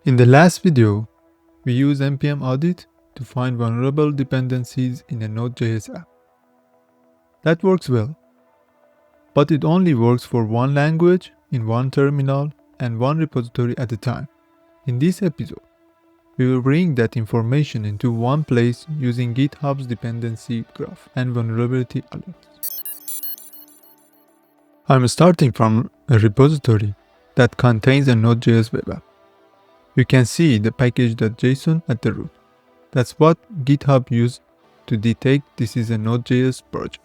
In the last video, we used npm audit to find vulnerable dependencies in a Node.js app. That works well, but it only works for one language, in one terminal, and one repository at a time. In this episode, we will bring that information into one place using GitHub's dependency graph and vulnerability alerts. I'm starting from a repository that contains a Node.js web app. You can see the package.json at the root. That's what GitHub used to detect this is a Node.js project.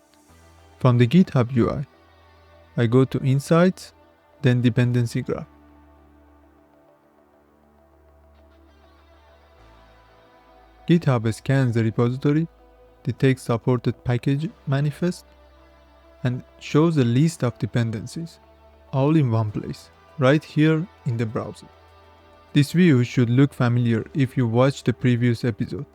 From the GitHub UI, I go to Insights, then Dependency Graph. GitHub scans the repository, detects supported package manifest, and shows a list of dependencies, all in one place, right here in the browser. This view should look familiar if you watched the previous episode.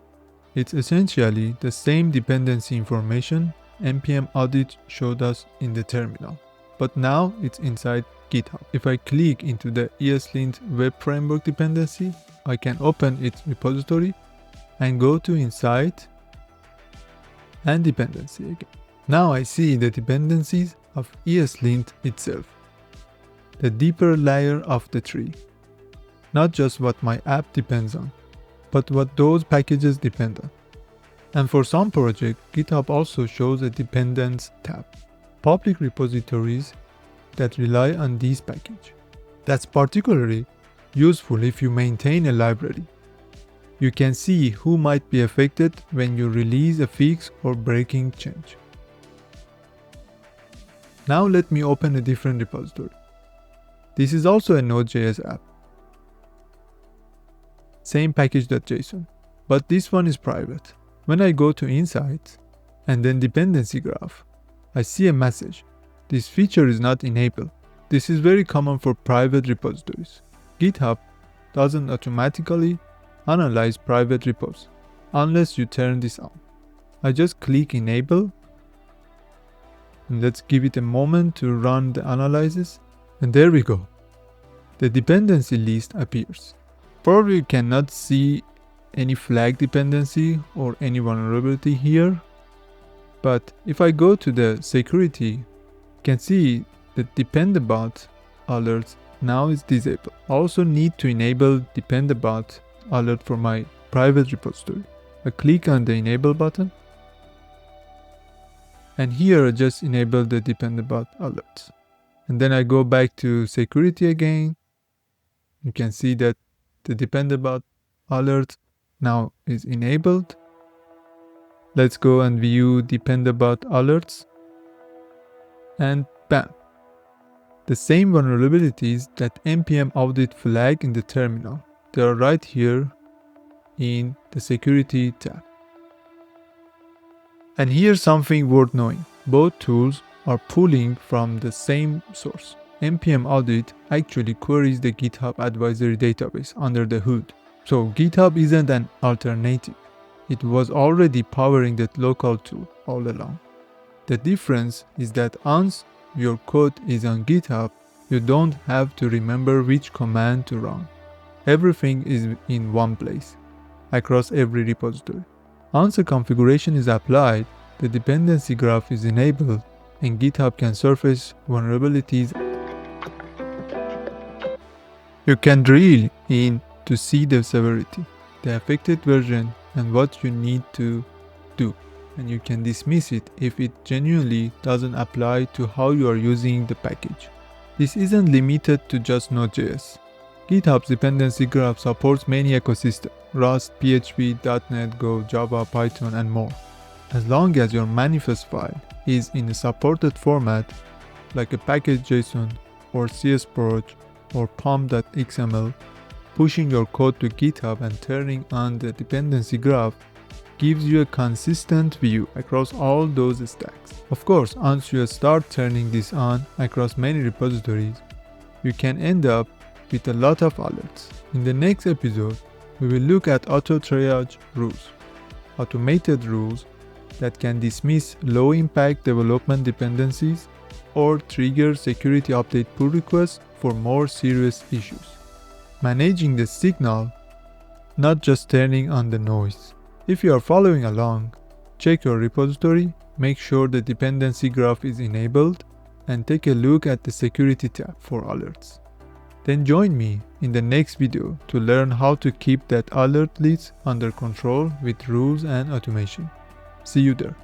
It's essentially the same dependency information npm audit showed us in the terminal, but now it's inside GitHub. If I click into the ESLint web framework dependency, I can open its repository and go to Insight and Dependency again. Now I see the dependencies of ESLint itself, the deeper layer of the tree. Not just what my app depends on, but what those packages depend on. And for some projects, GitHub also shows a dependence tab, public repositories that rely on these packages. That's particularly useful if you maintain a library. You can see who might be affected when you release a fix or breaking change. Now let me open a different repository. This is also a Node.js app. Same package.json, but this one is private. When I go to Insights and then Dependency Graph, I see a message. This feature is not enabled. This is very common for private repositories. GitHub doesn't automatically analyze private repos unless you turn this on. I just click Enable, and let's give it a moment to run the analysis, and there we go. The dependency list appears. Probably you cannot see any flag dependency or any vulnerability here, but if I go to the security, you can see the Dependabot alerts now is disabled. I also need to enable Dependabot alert for my private repository. I click on the enable button, and here I just enable the Dependabot alerts. And then I go back to security again. You can see that the Dependabot alert now is enabled. Let's go and view Dependabot alerts. And bam! The same vulnerabilities that npm audit flag in the terminal. They are right here in the security tab. And here's something worth knowing. Both tools are pulling from the same source. npm audit actually queries the GitHub advisory database under the hood. So GitHub isn't an alternative. It was already powering that local tool all along. The difference is that once your code is on GitHub, you don't have to remember which command to run. Everything is in one place, across every repository. Once a configuration is applied, the dependency graph is enabled, and GitHub can surface vulnerabilities. You can drill in to see the severity, the affected version, and what you need to do. And you can dismiss it if it genuinely doesn't apply to how you are using the package. This isn't limited to just Node.js. GitHub's dependency graph supports many ecosystems: Rust, PHP, .NET, Go, Java, Python, and more. As long as your manifest file is in a supported format, like a package.json or CSproj or pom.xml, pushing your code to GitHub and turning on the dependency graph gives you a consistent view across all those stacks. Of course, once you start turning this on across many repositories, you can end up with a lot of alerts. In the next episode, we will look at auto triage rules, automated rules that can dismiss low-impact development dependencies or trigger security update pull requests for more serious issues. managing the signal, not just turning on the noise. If you are following along, check your repository, make sure the dependency graph is enabled, and take a look at the security tab for alerts. Then join me in the next video to learn how to keep that alert list under control with rules and automation. See you there.